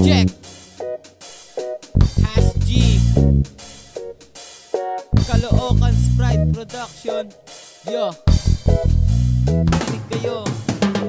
Check. Hash G. Caloocan Sprite Production. Yo. Kinig kayo.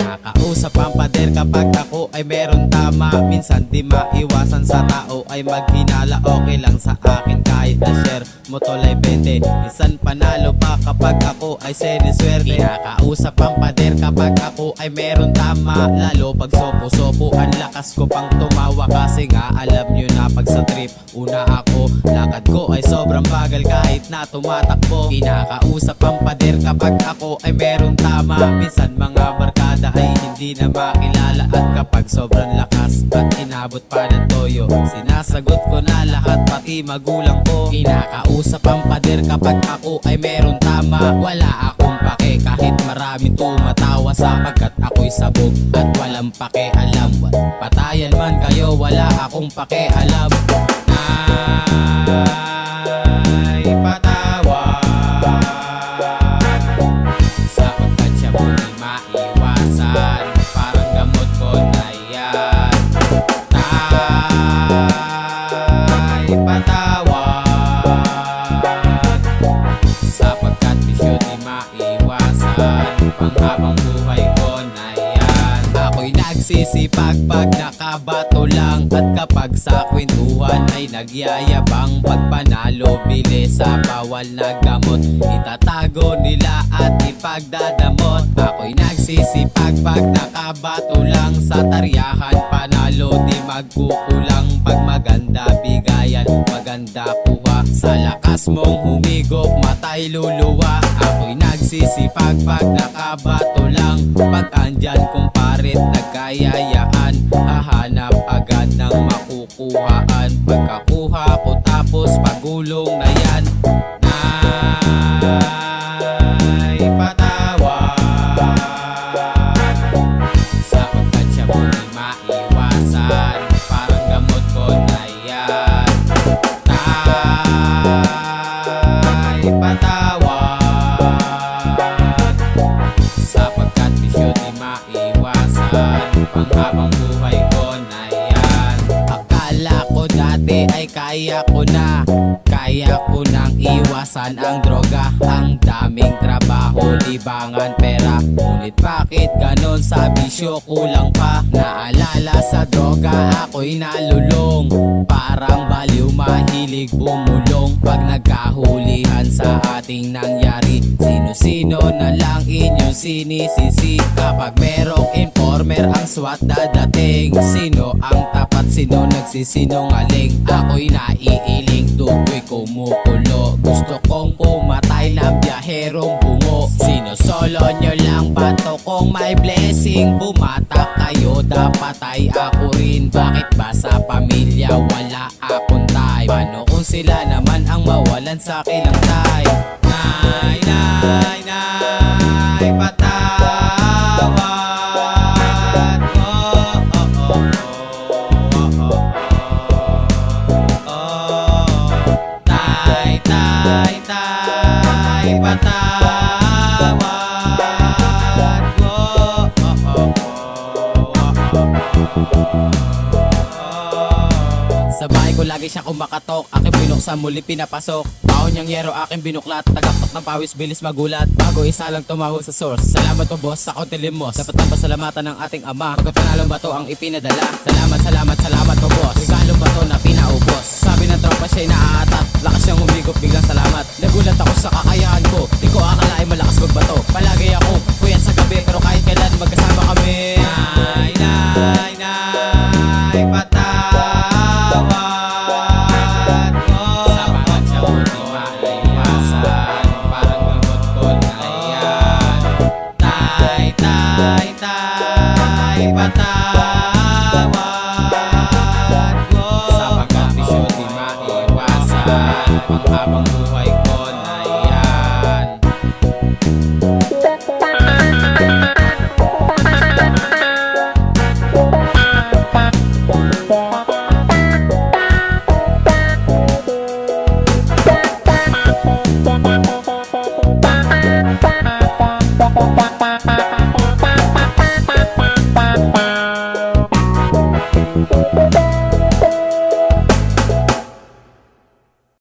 Nakakausap ang pader kapag ako ay meron tama. Minsan di maiwasan sa tao ay maghinala. Okay lang sa akin kahit na share mo tolay 20. Minsan panalo pa kapag ako ay siniswerte. Nakakausap ang pader kapag ako ay meron tama. Lalo pag sopo-sopo ang lakas ko pang tumawa. Kasi nga alam nyo na pag sa trip una ako, lakad ko ay sobrang bagal kahit na tumatakbo. Kinakausap ang pader kapag ako ay meron tama. Minsan mga barkada ay hindi na makilala. At kapag sobrang lakas at inabot pa ng toyo, sinasagot ko na lahat pati magulang ko. Kinakausap ang pader kapag ako ay meron tama. Wala akong pake kahit maraming tumatawa, sapagkat ako'y sabog at walang pakialam. Patayan man kayo, wala akong pakialam. Ay patawad, sapagkat siya mo di maiwasan. Parang gamot ko na yan. Ay patawad, sapagkat bisyo di maiwasan. Panghabang buhay ko na yan. Ako'y nagsisipag pag nakabato lang. At kapag sa kwentuhan ay nagyayabang, pagpanalo bilis sa bawal na gamot, itatago nila at ipagdadamot. Ako'y nagsisipag pag nakabato lang. Sa taryahan panalo di magkukulang. Pag maganda bigayan, maganda kuha. Sa lakas mong humigop, matay luluwa. Ako'y nagsisipag pag nakabato lang. Pag andyan kumparit nagkayayaan, hahanap agad ng makukuhaan. Pagkakuha ko tapos pagulong na yan. Ay patawad, sapagkat siya mo di maiwasan. Parang gamot ko na yan. Ay patawad, sapagkat bisyo di maiwasan. Panghabang buhay ko na yan. Akala ko dati ay kaya ko na, kaya ko nang iwasan ang droga. Ang daming trabaho, libangan, pera, ngunit bakit ganon sa bisyo kulang pa? Naalala sa droga ako'y nalulong. Parang baliw, mahilig bumulong. Pag nagkahulihan sa ating nangyari, sino-sino na lang inyong sinisisi. Kapag merong informer ang SWAT dadating, sino ang tapat, sino nagsisinungaling? Ako'y naiiling, dugo'y kumukulo. Gusto kong pumatay ng biyaherong bungo. Sinosolo nyo lang bato kong may blessing. Bumatak kayo, dapat ay ako rin. Bakit ba sa pamilya wala akong tay? Paano kung sila naman ang mawalan sa kilang tay? Nay, nay, nay, patawad. Tay, tay, tay, patawad ko. Sa bahay ko lagi siya kumakatok. Aking binuksan muli pinapasok. Baon niyang yero aking binuklat. Tagaktok ng pawis bilis magulat. Bago isa lang tumawag sa source. Salamat po boss sa kontilimos. Dapat ang pasalamatan ng ating ama. Pagkat panalong bato ang ipinadala. Salamat, salamat, salamat po boss. Regalong bato na pinaubos. Sabi ng tropa siya'y naaatat. Lakas siyang humigop, biglang salamat. Nagulat ako sa kakayahan ko. Di ko akalain malakas magbato. Palagi ako kuya sa gabi, pero kahit kailan magkasama kami. Nay, nay, nay, patawad ko. Sapagkat siya mo di maiwasan. Parang gamot ko na yan. Tay, tay, tay, patawad ko. Sapagkat bisyo di maiwasan. Panghabang buhay